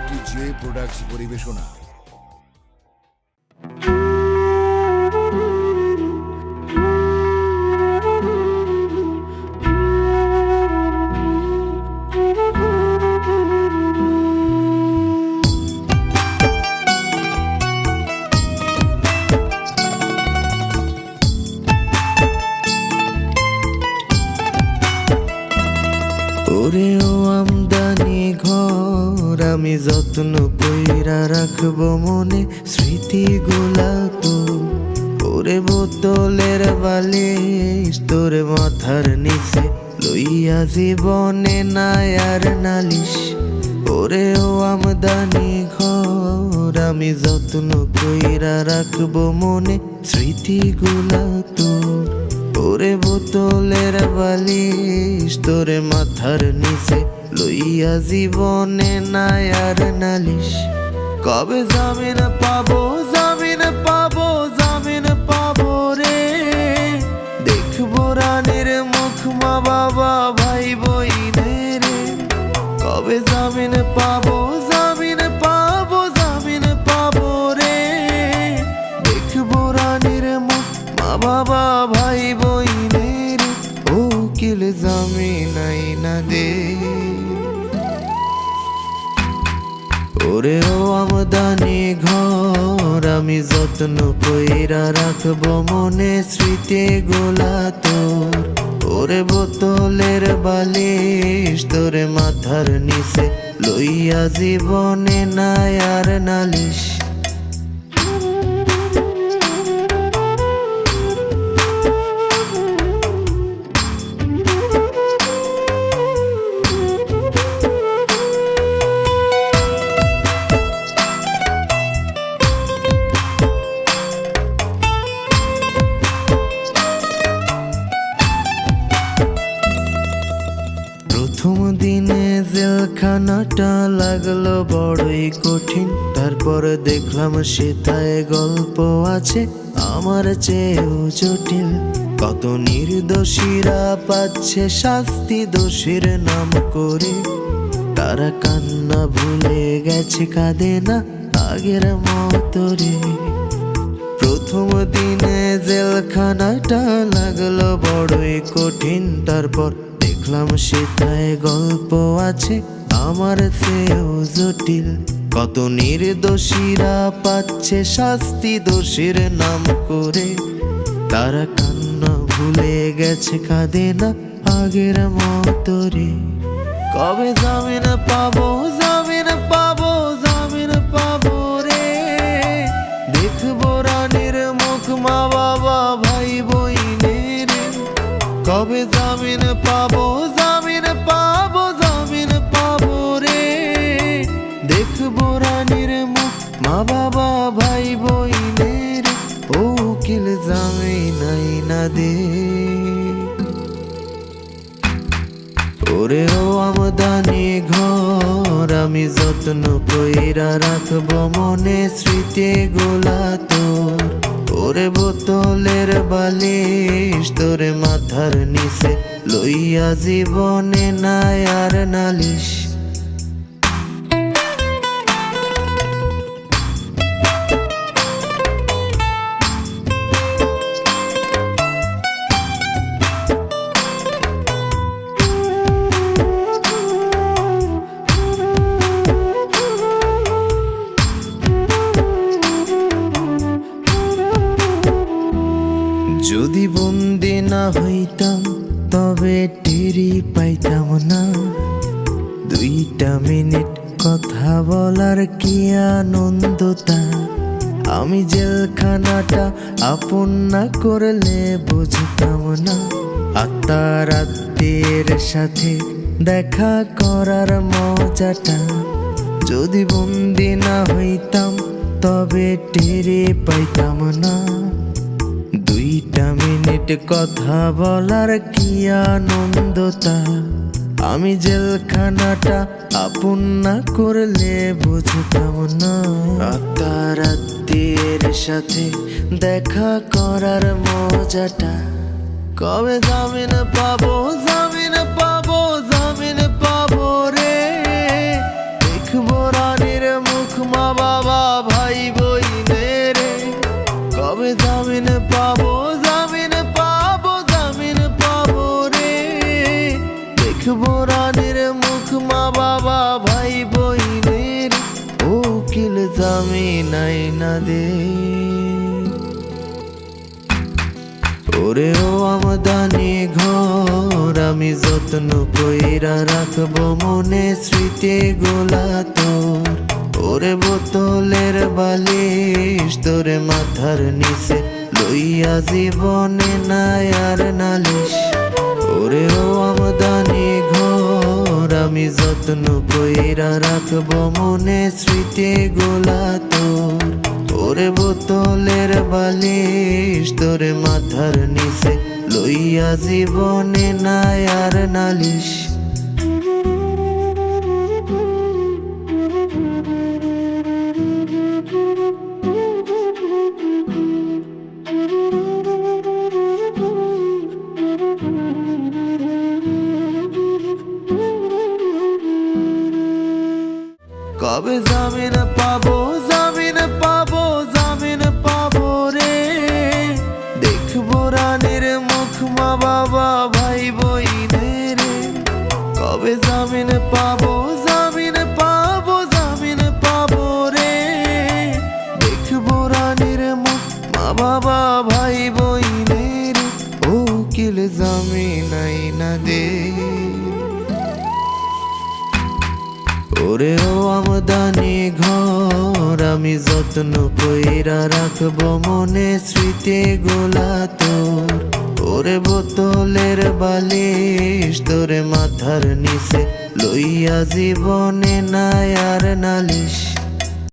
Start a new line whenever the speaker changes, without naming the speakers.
একটি J products পরিবেশনা।
ওরে ও আমদানি ঘর, আমি যত্ন কইরা রাখবো মনে স্মৃতিগুলা তো। ওরে বোতলের বালিশ তোর মাথার নিচে লইয়া জীবনে নাই আর নালিশ। ওরে ও আমদানি ঘর, আমি যত্ন কইরা রাখবো মনে স্মৃতিগুলা তোর। ওরে বোতলের বালিশ তোরে মাথার নিচে লইয়া জীবনে নাই আর নালিশ। কবে জামিন পাবো, জামিন পাবো, জামিন পাবো রে, দেখবো রানীর মুখ মা বাবা ভাই বইনের। কবে জামিন পাবো, জামিন পাবো, জামিন পাবো রে, দেখবো রানীর মুখ মা বাবা ভাই বইনের। ও কিল জামিন আইনা দে। ওরে ও আমদানি ঘর, আমি যত্ন কইরা রাখবো মনে স্মৃতি গোলা তোর। ওরে বোতলের বালিশ তোরে মাথার নিচে লইয়া জীবনে নাই আর নালিশ। প্রথম দিনে জেলখানাটা লাগলো বড়ই কঠিন, তারপর দেখলাম সেটায় গল্প আছে আমার চেয়েও জটিল। কত নির্দোষীরা পাচ্ছে শাস্তি দোষীর নাম করে, তারা কান্না ভুলে গেছে কাঁদে না আগের মতো রে। প্রথম দিনে জেলখানাটা লাগলো বড়ই কঠিন, তারপর দেখলাম সেটায় গল্প আছে আমার চেয়েও জটিল। কত নির্দোষীরা পাচ্ছে শাস্তি দোষীর নাম করে, তারা কান্না ভুলে গেছে কাঁদে না আগের মতো রে। কবে জামিন পাবো, জামিন পাবো, জামিন পাবো রে, দেখবো রানীর মুখ মা বাবা ভাই বইনের। কবে জামিন পাবো, জামিন পাবো, জামিন পাবো রে, দেখবো রানীর মুখ মা বাবা ভাই বইনের। ও কিল জামিন আইনা দে। ওরে ও আমদানি ঘর, আমি যত্ন কইরা রাখবো মনে স্মৃতি গোলা তোর। ওরে বোতলের বালিশ তোরে মাথার নিচে লইয়া জীবনে নাই আর নালিশ। যদি বন্দি না হইতাম তবে টেরি পাইতাম না, 2টা মিনিট কথা বলার কি আনন্দ তা। আমি জেলখানাটা আপন না করলে বুঝতাম না, আত্মার আত্মীয়ের সাথে দেখা করার মজাটা। যদি বন্দি না হইতাম তবে টেরি পাইতাম না, 2টা মিনিট কথা বলার কি আনন্দ তা। আমি জেলখানাটা আপন না করলে বুঝতাম না, আত্মার আত্মীয়ের সাথে দেখা করার মজাটা। কবে জামিন পাবো, জামিন পাবো, জামিন পাবো রে, দেখবো রানীর জামিন আইনা দে। ওরে ও আমদানি ঘর আমি যত্ন কইরা রাখবো মনে স্মৃতি গোলা তোর। ওরে বোতলের বালিশ তোরে মাথার নিচে লইয়া জীবনে নাই আর নালিশ। ওরে ও আমদানি ঘর আমি যত্ন কইরা রাখবো মনে স্মৃতি গোলা তোর। ওরে বোতলের বালিশ তোরে মাথার নিচে লইয়া জীবনে নাই আর নালিশ। কবে জামিন পাবো জামিন পাবো জামিন পাবো রে। দেখবো রানীর মুখ মা বাবা ভাই বইনের। কবে জামিন পাবো জামিন পাবো জামিন পাবো রে। দেখবো রানীর মুখ মা বাবা ভাই বইনের। ও উকিল জামিন আইনা দে। ওরে ও আমদানি ঘর আমি যত্ন কইরা রাখবো মনে স্মৃতি গোলা তোর। ওরে বোতলের বালিশ তোরে মাথার নিচে লইয়া জীবনে নাই আর নালিশ।